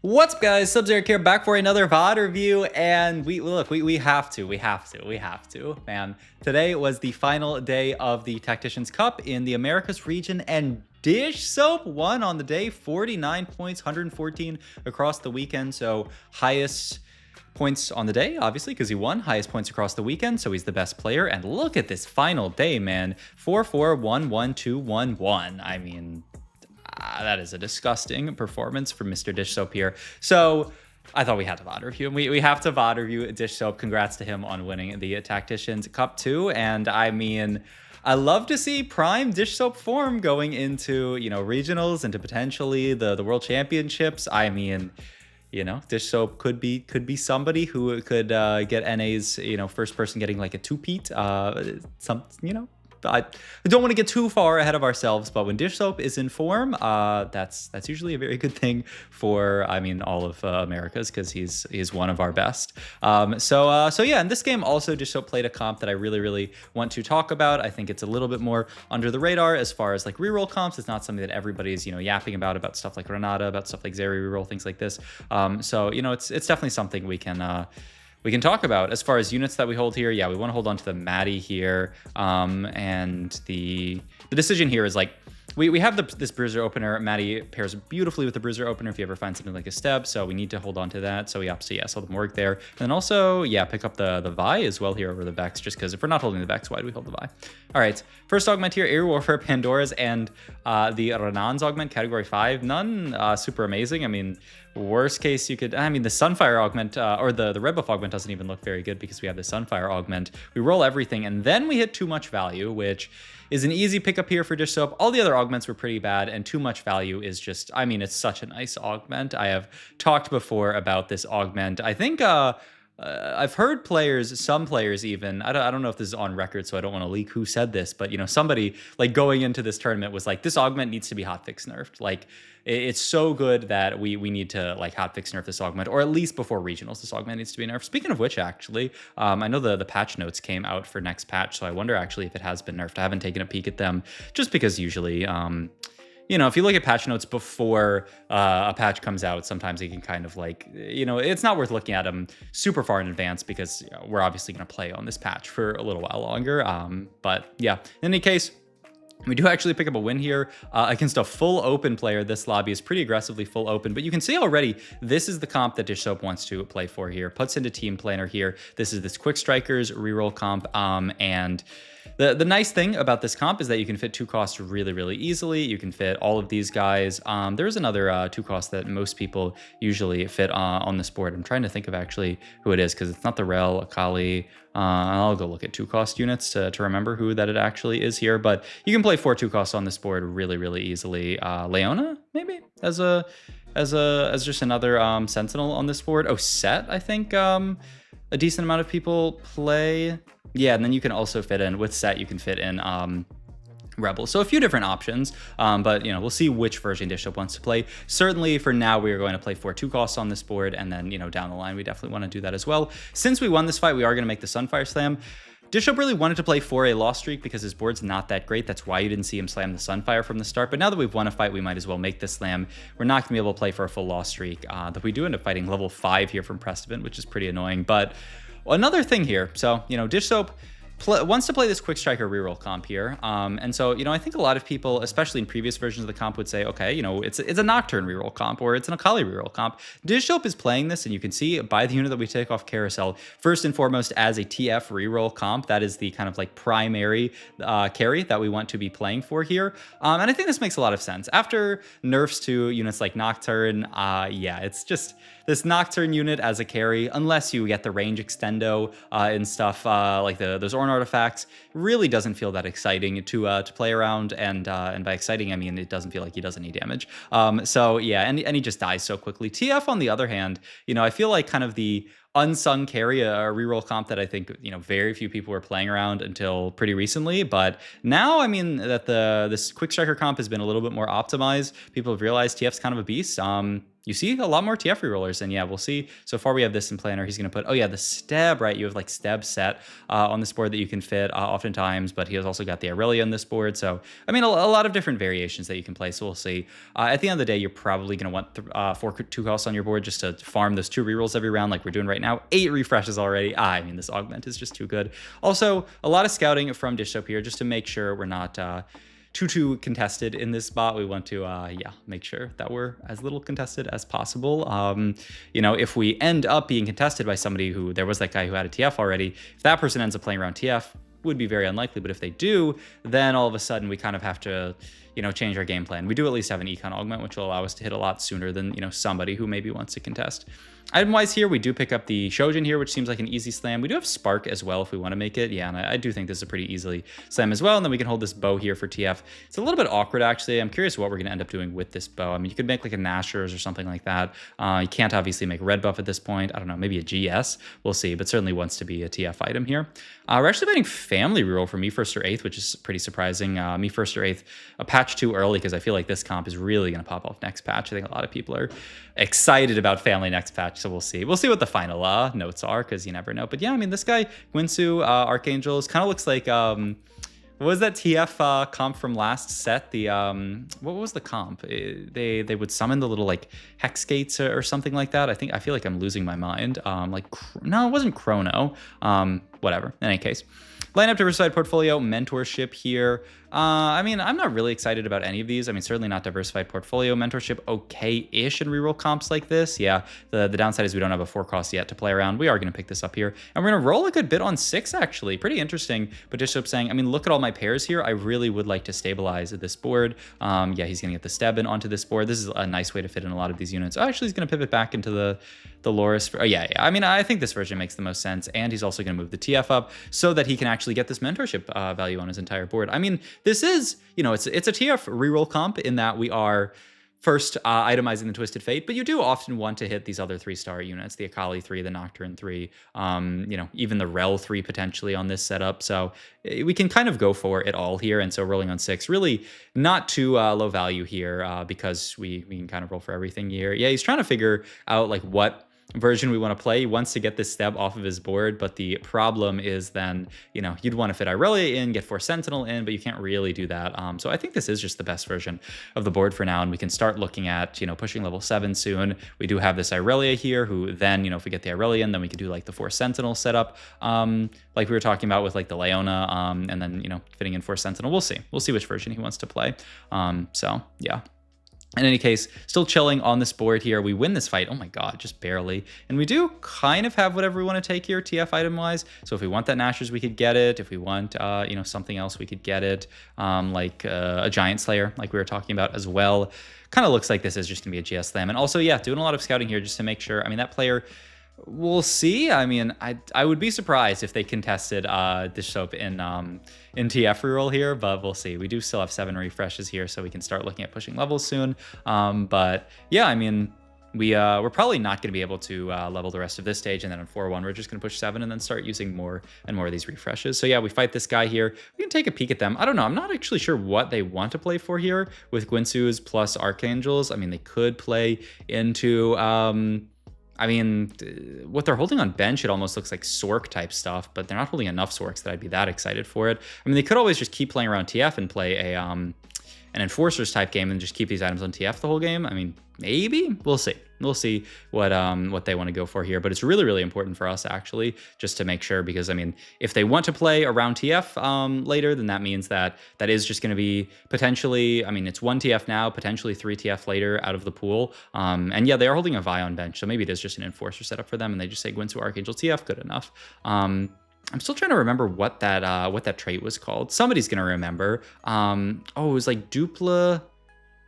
What's up, guys? Sub-Zero here, back for another VOD review, and we have to, man. Today was the final day of the Tacticians Cup in the Americas region, and Dishsoap won on the day, 49 points, 114 across the weekend, so highest points on the day, obviously, because he won. Highest points across the weekend, so he's the best player. And look at this final day, man. 4-4, 1-1, 2-1-1. I mean, that is a disgusting performance from Mr. Dishsoap here. So I thought we had to VOD review him. We have to VOD review Dishsoap. Congrats to him on winning the Tacticians Cup 2. And I mean, I love to see prime Dishsoap form going into, regionals, into potentially the World Championships. I mean, Dishsoap could be somebody who could get NA's, first person getting like a two-peat, I don't want to get too far ahead of ourselves, but when Dishsoap is in form, that's usually a very good thing for, all of Americas, because he's one of our best. So yeah, in this game also Dishsoap played a comp that I really want to talk about. I think it's a little bit more under the radar as far as like reroll comps. It's not something that everybody's yapping about stuff like Renata, about stuff like Zeri reroll, things like this. So it's definitely something we can talk about. As far as units that we hold here, yeah, we want to hold on to the Maddie here. And the decision here is like, we have this Bruiser opener. Maddie pairs beautifully with the Bruiser opener if you ever find something like a step, so we need to hold on to that. So we opts, yeah, so the Morg there. And then also, yeah, pick up the Vi as well here over the Vex, just because if we're not holding the Vex, why do we hold the Vi? All right, first augment here, Air Warfare, Pandora's, and the Renan's augment, category 5. None super amazing. I mean, worst case you could, the Sunfire augment, or the Red Buff augment doesn't even look very good because we have the Sunfire augment. We roll everything, and then we hit too much value, which is an easy pickup here for Dishsoap. All the other augments were pretty bad, and too much value is just, it's such a nice augment. I have talked before about this augment. I think I've heard some players even, I don't know if this is on record, so I don't want to leak who said this, but somebody like going into this tournament was like, this augment needs to be hotfix nerfed. Like, it's so good that we need to like hotfix nerf this augment, or at least before regionals, this augment needs to be nerfed. Speaking of which, actually, I know the patch notes came out for next patch, so I wonder actually if it has been nerfed. I haven't taken a peek at them, just because usually, if you look at patch notes before a patch comes out, sometimes you can kind of like, it's not worth looking at them super far in advance, because we're obviously going to play on this patch for a little while longer. But yeah, in any case, we do actually pick up a win here against a full open player. This lobby is pretty aggressively full open, but you can see already this is the comp that Dishsoap wants to play for here. Puts into team planner here. This is this Quickstrikers reroll comp, and the nice thing about this comp is that you can fit 2 costs really easily. You can fit all of these guys. There's another 2 cost that most people usually fit on this board. I'm trying to think of actually who it is, because it's not the Rel, Akali. I'll go look at 2 cost units to remember who that it actually is here. But you can play 4 2 costs on this board really easily. Leona, maybe, as just another sentinel on this board. Oh, Set, I think a decent amount of people play. Yeah, and then you can also fit in, with Set, you can fit in Rebel. So a few different options, but we'll see which version Dishsoap wants to play. Certainly for now, we are going to play 4 2 costs on this board, and then down the line, we definitely want to do that as well. Since we won this fight, we are going to make the Sunfire Slam. Dishsoap really wanted to play for a loss streak because his board's not that great. That's why you didn't see him slam the Sunfire from the start. But now that we've won a fight, we might as well make the slam. We're not going to be able to play for a full loss streak. Though we do end up fighting level 5 here from Precedent, which is pretty annoying. But another thing here, so Dishsoap wants to play this Quickstriker reroll comp here, and so I think a lot of people, especially in previous versions of the comp, would say, okay, it's a Nocturne reroll comp, or it's an Akali reroll comp. Dishsoap is playing this, and you can see by the unit that we take off Carousel, first and foremost as a TF reroll comp. That is the kind of like primary carry that we want to be playing for here, and I think this makes a lot of sense. After nerfs to units like Nocturne, yeah, it's just this Nocturne unit as a carry, unless you get the range extendo and stuff like those Ornn artifacts, really doesn't feel that exciting to play around, and by exciting I mean it doesn't feel like he does any damage. So yeah, and he just dies so quickly. TF on the other hand, I feel like kind of the unsung carry, a reroll comp that I think, very few people were playing around until pretty recently. But now, I mean, that this Quickstriker comp has been a little bit more optimized. People have realized TF's kind of a beast. You see a lot more TF rerollers, and yeah, we'll see. So far we have this in planner. He's going to put, oh yeah, the Steb, right? You have like Steb set on this board that you can fit oftentimes, but he has also got the Aurelia on this board. So, I mean, a lot of different variations that you can play. So we'll see. At the end of the day, you're probably going to want 4 2 costs on your board just to farm those 2 rerolls every round like we're doing right now. 8 refreshes already. I mean, this Augment is just too good. Also, a lot of scouting from Dishsoap here just to make sure we're not too contested in this spot. We want to make sure that we're as little contested as possible. If we end up being contested by somebody who, there was that guy who had a TF already, if that person ends up playing around TF, would be very unlikely, but if they do, then all of a sudden we kind of have to change our game plan. We do at least have an econ augment, which will allow us to hit a lot sooner than somebody who maybe wants to contest. Item-wise here, we do pick up the Shojin here, which seems like an easy slam. We do have Spark as well if we want to make it. Yeah, and I do think this is a pretty easily slam as well. And then we can hold this bow here for TF. It's a little bit awkward, actually. I'm curious what we're going to end up doing with this bow. I mean, you could make like a Nashor's or something like that. You can't obviously make red buff at this point. I don't know, maybe a GS. We'll see, but certainly wants to be a TF item here. We're actually fighting Family Reroll for Me First or Eighth, which is pretty surprising. Me First or Eighth, a patch too early, because I feel like this comp is really going to pop off next patch. I think a lot of people are excited about Family next patch, so we'll see. We'll see what the final notes are, because you never know. But yeah, I mean, this guy, Gwinsu, Archangels, kind of looks like, what was that TF comp from last set? The, what was the comp? They would summon the little like hex gates or something like that. I feel like I'm losing my mind. No, it wasn't Chrono. Whatever, in any case. Lineup diversified portfolio, mentorship here. I mean, I'm not really excited about any of these. I mean, certainly not diversified portfolio. Mentorship, okay-ish in reroll comps like this. Yeah, the downside is we don't have a 4 cost yet to play around. We are going to pick this up here. And we're going to roll a good bit on 6, actually. Pretty interesting. But Dishsoap saying, I mean, look at all my pairs here. I really would like to stabilize this board. Yeah, he's going to get the Steb in onto this board. This is a nice way to fit in a lot of these units. Oh, actually, he's going to pivot back into the Loris. Oh, yeah. I mean, I think this version makes the most sense. And he's also going to move the TF up so that he can actually get this mentorship value on his entire board. I mean, this is, it's a TF reroll comp in that we are first itemizing the Twisted Fate, but you do often want to hit these other 3-star units, the Akali 3, the Nocturne 3, even the Rel 3 potentially on this setup. So we can kind of go for it all here. And so rolling on 6, really not too low value here because we can kind of roll for everything here. Yeah, he's trying to figure out like what version we want to play. He wants to get this Steb off of his board, but the problem is then, you'd want to fit Aurelia in, get 4 Sentinel in, but you can't really do that. So I think this is just the best version of the board for now, and we can start looking at, pushing level 7 soon. We do have this Aurelia here, who then, if we get the Aurelia in, then we could do like the 4 Sentinel setup, like we were talking about with like the Leona, and then, fitting in 4 Sentinel. We'll see. We'll see which version he wants to play. So yeah. In any case, still chilling on this board here. We win this fight. Oh my god, just barely. And we do kind of have whatever we want to take here, TF item-wise. So if we want that Nashor's, we could get it. If we want, something else, we could get it. Like a Giant Slayer, like we were talking about as well. Kind of looks like this is just going to be a GS Slam. And also, yeah, doing a lot of scouting here just to make sure. I mean, that player... We'll see. I mean, I would be surprised if they contested Dishsoap in TF reroll here, but we'll see. We do still have 7 refreshes here, so we can start looking at pushing levels soon. But yeah, I mean, we're probably not going to be able to level the rest of this stage, and then on 4-1 we're just going to push 7 and then start using more and more of these refreshes. So yeah, we fight this guy here. We can take a peek at them. I don't know. I'm not actually sure what they want to play for here with Gwinsu's plus Archangels. I mean, they could play into... I mean, what they're holding on bench, it almost looks like Sork type stuff, but they're not holding enough Sorks that I'd be that excited for it. I mean, they could always just keep playing around TF and play an Enforcers type game and just keep these items on TF the whole game. I mean, maybe. We'll see. We'll see what they want to go for here. But it's really, really important for us, actually, just to make sure, because, I mean, if they want to play around TF later, then that means that is just going to be potentially, I mean, it's 1 TF now, potentially 3 TF later out of the pool. And yeah, they are holding a Vi on bench, so maybe it is just an Enforcer setup for them, and they just say Gwinsu Archangel TF, good enough. I'm still trying to remember what that trait was called. Somebody's going to remember. Oh, it was like Dupla...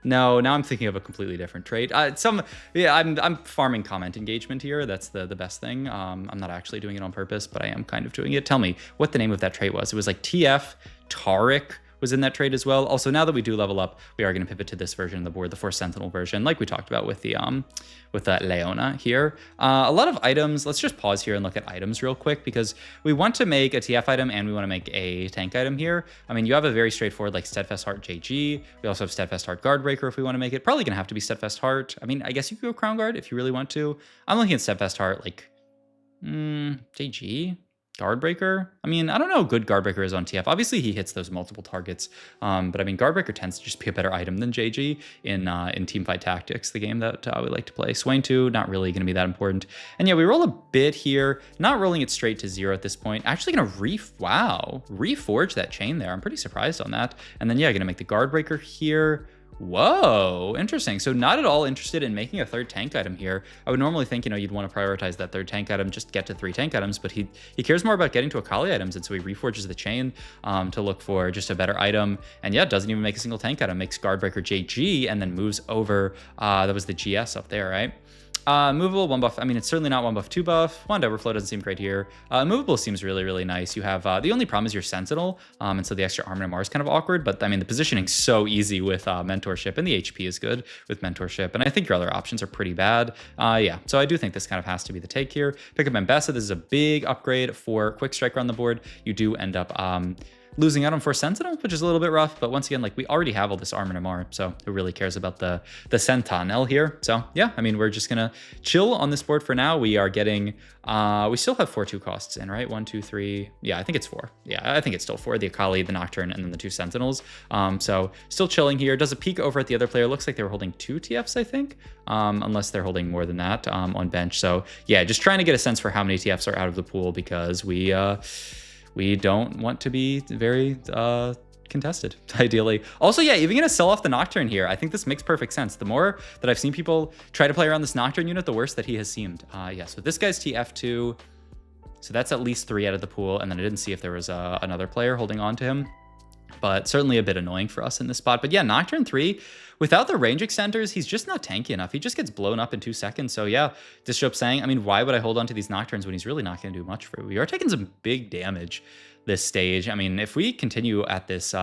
No, now I'm thinking of a completely different trait. I'm farming comment engagement here. That's the best thing. I'm not actually doing it on purpose, but I am kind of doing it. Tell me what the name of that trait was. It was like TF, Taric, was in that trade as well. Also, now that we do level up, we are going to pivot to this version of the board, the Force Sentinel version, like we talked about with the Leona here. A lot of items. Let's just pause here and look at items real quick, because we want to make a TF item and we want to make a tank item here. I mean, you have a very straightforward like Steadfast Heart JG. We also have Steadfast Heart Guardbreaker if we want to make it. Probably going to have to be Steadfast Heart. I mean, I guess you could go Crown Guard if you really want to. I'm looking at Steadfast Heart, like JG. Guardbreaker? I mean, I don't know how good Guardbreaker is on TF. Obviously, he hits those multiple targets. But I mean, Guardbreaker tends to just be a better item than JG in Teamfight Tactics, the game that we like to play. Swain 2, not really going to be that important. And yeah, we roll a bit here. Not rolling it straight to 0 at this point. Actually going to reforge that chain there. I'm pretty surprised on that. And then yeah, going to make the Guardbreaker here. Whoa, interesting. So not at all interested in making a third tank item here. I would normally think, you know, you'd want to prioritize that third tank item, just get to 3 tank items, but he cares more about getting to Akali items, and so he reforges the chain to look for just a better item. And yeah, doesn't even make a single tank item, makes Guardbreaker JG, and then moves over. That was the GS up there, right? Movable, 1 buff. I mean, it's certainly not 1 buff, 2 buff. Wand Overflow doesn't seem great here. Movable seems really, really nice. You have, the only problem is your Sentinel, and so the extra armor and MR is kind of awkward, but I mean, the positioning's so easy with Mentorship, and the HP is good with Mentorship, and I think your other options are pretty bad. Yeah, so I do think this kind of has to be the take here. Pick up Mbessa. This is a big upgrade for Quickstriker on the board. You do end up losing out on Force Sentinel, which is a little bit rough, but once again, like, we already have all this armor and MR, so who really cares about the Sentinel here? So yeah, I mean, we're just gonna chill on this board for now. We are getting, we still have 4 2 costs in, right? 1, 2, 3. Yeah, I think it's 4. Yeah, I think it's still 4. The Akali, the Nocturne, and then the 2 Sentinels. So still chilling here. Does a peek over at the other player. Looks like they were holding 2 TFs, I think, unless they're holding more than that on bench. So yeah, just trying to get a sense for how many TFs are out of the pool, because we don't want to be very contested, ideally. Also, yeah, even gonna sell off the Nocturne here. I think this makes perfect sense. The more that I've seen people try to play around this Nocturne unit, the worse that he has seemed. Yeah, so this guy's TF2. So that's at least 3 out of the pool. And then I didn't see if there was another player holding on to him, but certainly a bit annoying for us in this spot. But yeah, Nocturne 3, without the range extenders, he's just not tanky enough. He just gets blown up in 2 seconds. So yeah, Dishsoap saying, I mean, why would I hold on to these Nocturnes when he's really not going to do much for it? We are taking some big damage this stage. I mean, if we continue at this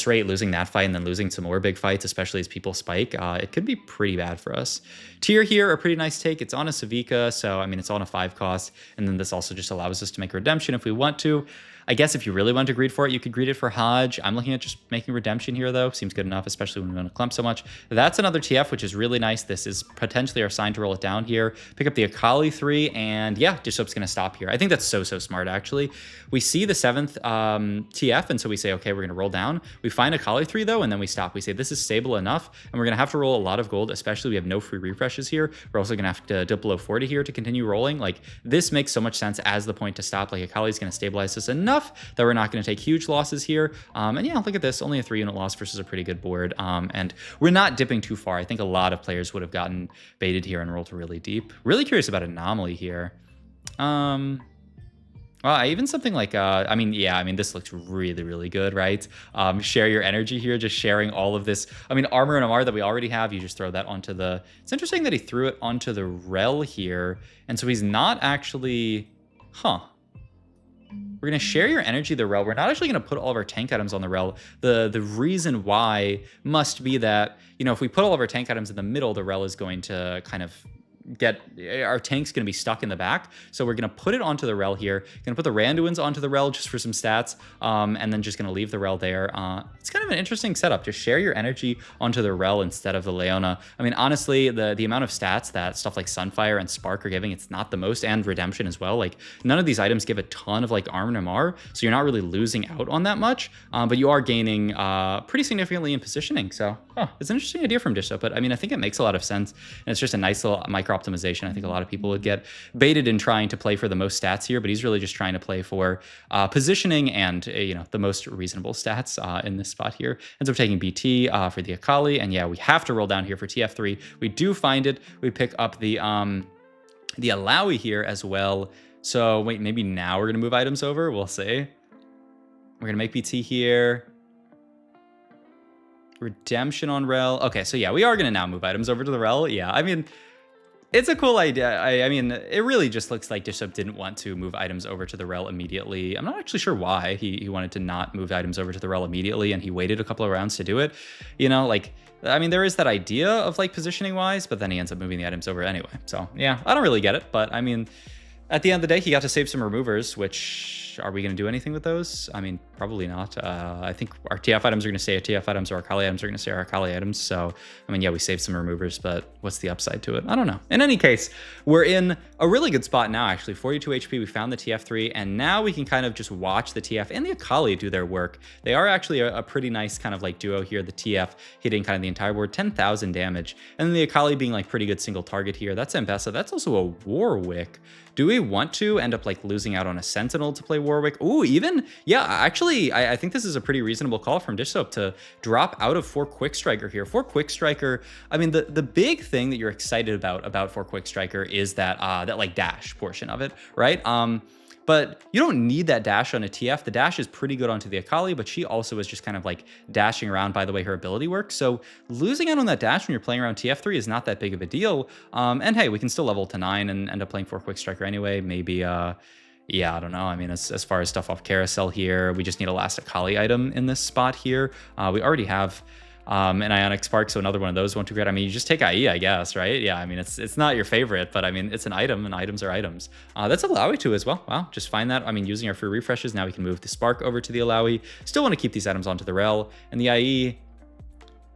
rate, losing that fight and then losing some more big fights, especially as people spike, it could be pretty bad for us. Tier here, a pretty nice take. It's on a Savika, so I mean, it's on a 5 cost, and then this also just allows us to make redemption if we want to. I guess if you really want to greed for it, you could greed it for Hodge. I'm looking at just making redemption here, though. Seems good enough, especially when we want to clump so much. That's another TF, which is really nice. This is potentially our sign to roll it down here. Pick up the Akali 3, and yeah, Dishsoap's going to stop here. I think that's so smart, actually. We see the 7th TF, and so we say, okay, we're going to roll down. We find Akali 3, though, and then we stop. We say, this is stable enough, and we're going to have to roll a lot of gold, especially we have no free refreshes here. We're also going to have to dip below 40 here to continue rolling. Like, this makes so much sense as the point to stop. Like, Akali's going to stabilize us enough that we're not going to take huge losses here. And yeah, look at this, only a 3-unit loss versus a pretty good board. And we're not dipping too far. I think a lot of players would have gotten baited here and rolled really deep. Really curious about Anomaly here. Well, even something like, I mean, yeah, I mean, this looks really, really good, right? Share your energy here, just sharing all of this. I mean, armor and MR that we already have, you just throw that onto the, it's interesting that he threw it onto the Rel here. And so he's not actually, we're going to share your energy, the Rel. We're not actually going to put all of our tank items on the Rel. The reason why must be that, you know, if we put all of our tank items in the middle, the Rel is going to kind of get, our tank's going to be stuck in the back. So we're going to put it onto the Rel here. Going to put the Randuins onto the Rel just for some stats, and then just going to leave the Rel there. It's kind of an interesting setup. Just share your energy onto the Rel instead of the Leona. I mean, honestly, the amount of stats that stuff like Sunfire and Spark are giving, it's not the most, and Redemption as well. Like, none of these items give a ton of like armor and MR, so you're not really losing out on that much, but you are gaining pretty significantly in positioning. So it's an interesting idea from Dishsoap, but I mean, I think it makes a lot of sense, and it's just a nice little micro optimization. I think a lot of people would get baited in trying to play for the most stats here, but he's really just trying to play for positioning and you know, the most reasonable stats in this spot here. Ends up taking BT for the Akali, and yeah, we have to roll down here for TF3. We do find it. We pick up the Alawi here as well. So wait, maybe now we're gonna move items over. We'll see. We're gonna make BT here. Redemption on Rel. Okay, so yeah, we are gonna now move items over to the Rel. Yeah, I mean, It's a cool idea. I mean, it really just looks like Dishsoap didn't want to move items over to the rel immediately. I'm not actually sure why he wanted to not move items over to the rel immediately, and he waited a couple of rounds to do it. You know, like, I mean, there is that idea of like positioning wise, but then he ends up moving the items over anyway. So yeah, I don't really get it, but I mean, at the end of the day, he got to save some removers, which, are we going to do anything with those? I mean, probably not. I think our TF items are going to stay TF items, or our Kali items are going to stay our Kali items. So, I mean, yeah, we saved some removers, but what's the upside to it? I don't know. In any case, we're in a really good spot now, actually. 42 HP, we found the TF3, and now we can kind of just watch the TF and the Akali do their work. They are actually a pretty nice kind of like duo here. The TF hitting kind of the entire board, 10,000 damage, and then the Akali being like pretty good single target here. That's Mbessa. That's also a Warwick. Do we want to end up like losing out on a Sentinel to play Warwick? Ooh, even, yeah, actually, I think this is a pretty reasonable call from Dishsoap to drop out of 4 Quickstriker here. 4 Quickstriker, I mean, the big thing that you're excited about 4 Quickstriker is that that like dash portion of it, right? But you don't need that dash on a TF. The dash is pretty good onto the Akali, but she also is just kind of like dashing around by the way her ability works. So losing out on that dash when you're playing around TF3 is not that big of a deal. And hey, we can still level to 9 and end up playing 4 Quickstriker anyway. Maybe, yeah, I don't know. I mean, as far as stuff off carousel here, we just need a last Akali item in this spot here. We already have an Ionic Spark, so another one of those won't do great. I mean, you just take IE, I guess, right? Yeah, I mean, it's not your favorite, but I mean, it's an item, and items are items. That's Alawi too as well. Wow, just find that. I mean, using our free refreshes, now we can move the Spark over to the Alawi. Still want to keep these items onto the rel, and the IE,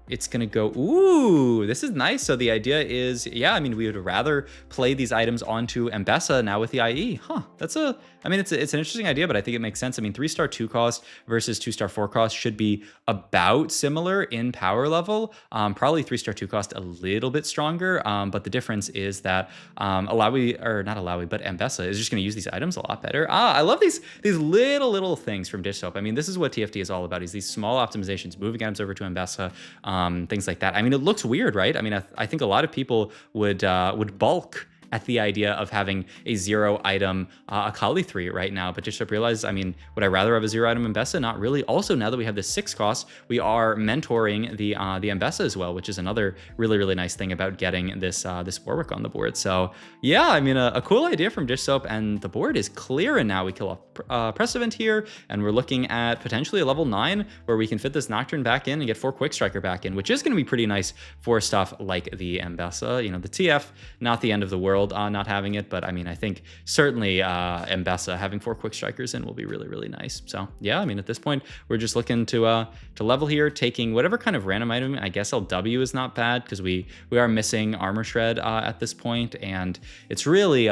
it's gonna go, ooh, this is nice. So the idea is, yeah, I mean, we would rather play these items onto Mbessa now with the IE. Huh, I mean, it's an interesting idea, but I think it makes sense. I mean, 3-star 2 cost versus 2-star 4 cost should be about similar in power level. Probably 3-star 2 cost a little bit stronger, but the difference is that Alawi, or not Alawi, but Mbessa is just gonna use these items a lot better. I love these little things from Dishsoap. I mean, this is what TFT is all about, is these small optimizations, moving items over to Mbessa, things like that. I mean, it looks weird, right? I mean, I think a lot of people would balk at the idea of having a 0 item Akali 3 right now, but just to realize, I mean, would I rather have a 0 item Mbessa? Not really. Also, now that we have the 6 cost, we are mentoring the Mbessa as well, which is another really nice thing about getting this Warwick on the board. So yeah, I mean, a cool idea from Dishsoap, and the board is clear, and now we kill off Precedent here, and we're looking at potentially a level 9 where we can fit this Nocturne back in and get 4 Quickstriker back in, which is going to be pretty nice for stuff like the Mbessa. You know, the TF, not the end of the world not having it, but I mean, I think certainly Mbessa having 4 Quickstrikers in will be really nice. So yeah, I mean, at this point, we're just looking to level here, taking whatever kind of random item. I guess LW is not bad because we are missing Armor Shred at this point, and it's really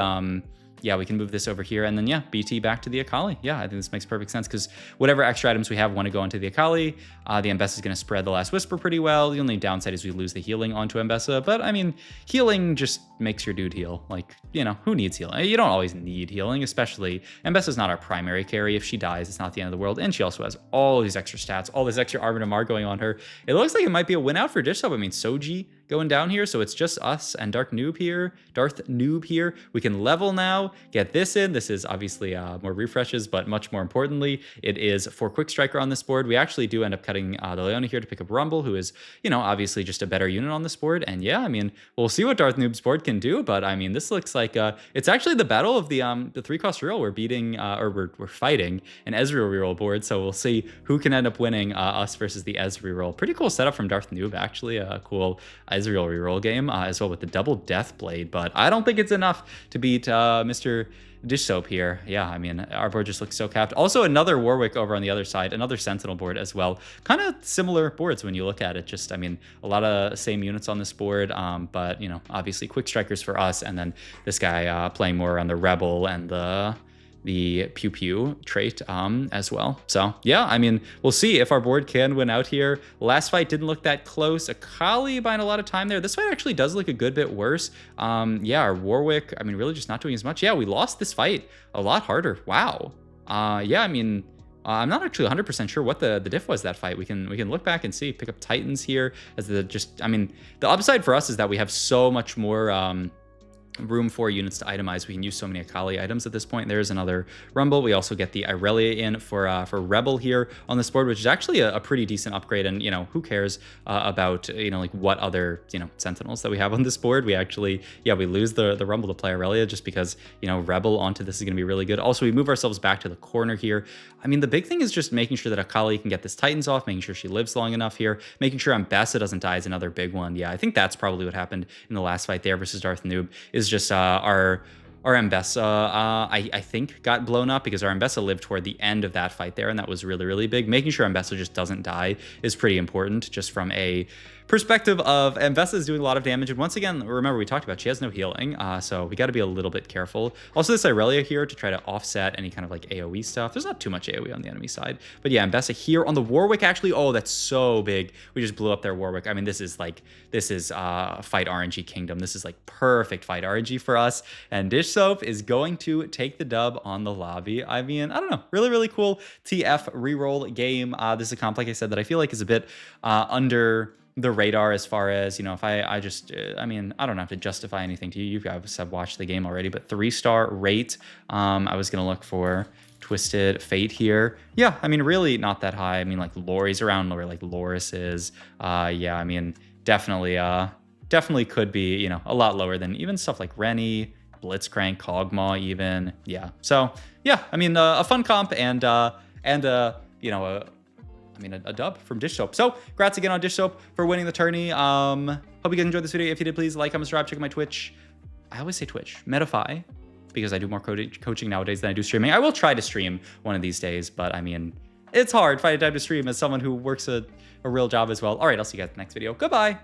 yeah, we can move this over here, and then yeah, BT back to the Akali. Yeah, I think this makes perfect sense because whatever extra items we have want to go into the Akali. The Mbessa is going to spread the Last Whisper pretty well. The only downside is we lose the healing onto Mbessa, but I mean, healing just makes your dude heal. Like, you know, who needs healing? You don't always need healing, especially Mbessa's not our primary carry. If she dies, it's not the end of the world, and she also has all these extra stats, all this extra Armor to Mar going on her. It looks like it might be a win out for Dishsoap. I mean, Soji going down here, so it's just us and Darth Noob here. We can level now, get this in. This is obviously more refreshes, but much more importantly, it is 4 Quickstriker on this board. We actually do end up cutting the Leona here to pick up Rumble, who is, you know, obviously just a better unit on this board. And yeah, I mean, we'll see what Darth Noob's board can do, but I mean, this looks like it's actually the battle of the 3-cost reroll. We're beating, or we're fighting an Ezreal reroll board, so we'll see who can end up winning us versus the Ez reroll. Pretty cool setup from Darth Noob, actually. A cool Ezreal reroll game as well with the double Death Blade, but I don't think it's enough to beat Mr. Dishsoap here. Yeah, I mean, our board just looks so capped. Also, another Warwick over on the other side, another Sentinel board as well. Kind of similar boards when you look at it. Just, I mean, a lot of same units on this board, but, you know, obviously Quickstrikers for us, and then this guy playing more on the Rebel and the Pew Pew trait as well. So yeah, I mean, we'll see if our board can win out here. Last fight didn't look that close. Akali buying a lot of time there. This fight actually does look a good bit worse. Yeah, our Warwick, I mean, really just not doing as much. Yeah, we lost this fight a lot harder. Wow. Yeah, I mean, I'm not actually 100% sure what the diff was that fight. We can look back and see, pick up Titans here as I mean, the upside for us is that we have so much more room for units to itemize. We can use so many Akali items at this point. There's another Rumble. We also get the Irelia in for Rebel here on this board, which is actually a pretty decent upgrade. And, you know, who cares about, you know, like what other, you know, Sentinels that we have on this board. We actually, yeah, we lose the Rumble to play Irelia just because, you know, Rebel onto this is going to be really good. Also, we move ourselves back to the corner here. I mean, the big thing is just making sure that Akali can get this Titans off, making sure she lives long enough here, making sure Ambessa doesn't die is another big one. Yeah, I think that's probably what happened in the last fight there versus Darth Noob, is just our Ambessa, I think, got blown up because our Ambessa lived toward the end of that fight there, and that was really, really big. Making sure Ambessa just doesn't die is pretty important, just from a perspective of Ambessa is doing a lot of damage. And once again, remember, we talked about she has no healing, so we got to be a little bit careful. Also, this Irelia here to try to offset any kind of like AoE stuff. There's not too much AoE on the enemy side, but yeah, Ambessa here on the Warwick, actually, oh, that's so big. We just blew up their Warwick. I mean, this is fight RNG kingdom. This is like perfect fight RNG for us, and Dishsoap is going to take the dub on the lobby. I mean, I don't know, really, really cool TF reroll game. This is a comp, like I said, that I feel like is a bit under the radar as far as, you know, if I mean, I don't have to justify anything to you. You guys have watched the game already, but 3-star rate. I was going to look for Twisted Fate here. Yeah, I mean, really not that high. I mean, like Lori's around where like Loris is. Yeah, I mean, definitely could be, you know, a lot lower than even stuff like Rennie, Blitzcrank, Kog'Maw even. Yeah. So yeah, I mean, a fun comp and you know, a dub from Dishsoap. So congrats again on Dishsoap for winning the tourney. Hope you guys enjoyed this video. If you did, please like, comment, subscribe, check out my Twitch. I always say Twitch, Metafy, because I do more coaching nowadays than I do streaming. I will try to stream one of these days, but I mean, it's hard finding time to stream as someone who works a real job as well. All right, I'll see you guys in the next video. Goodbye.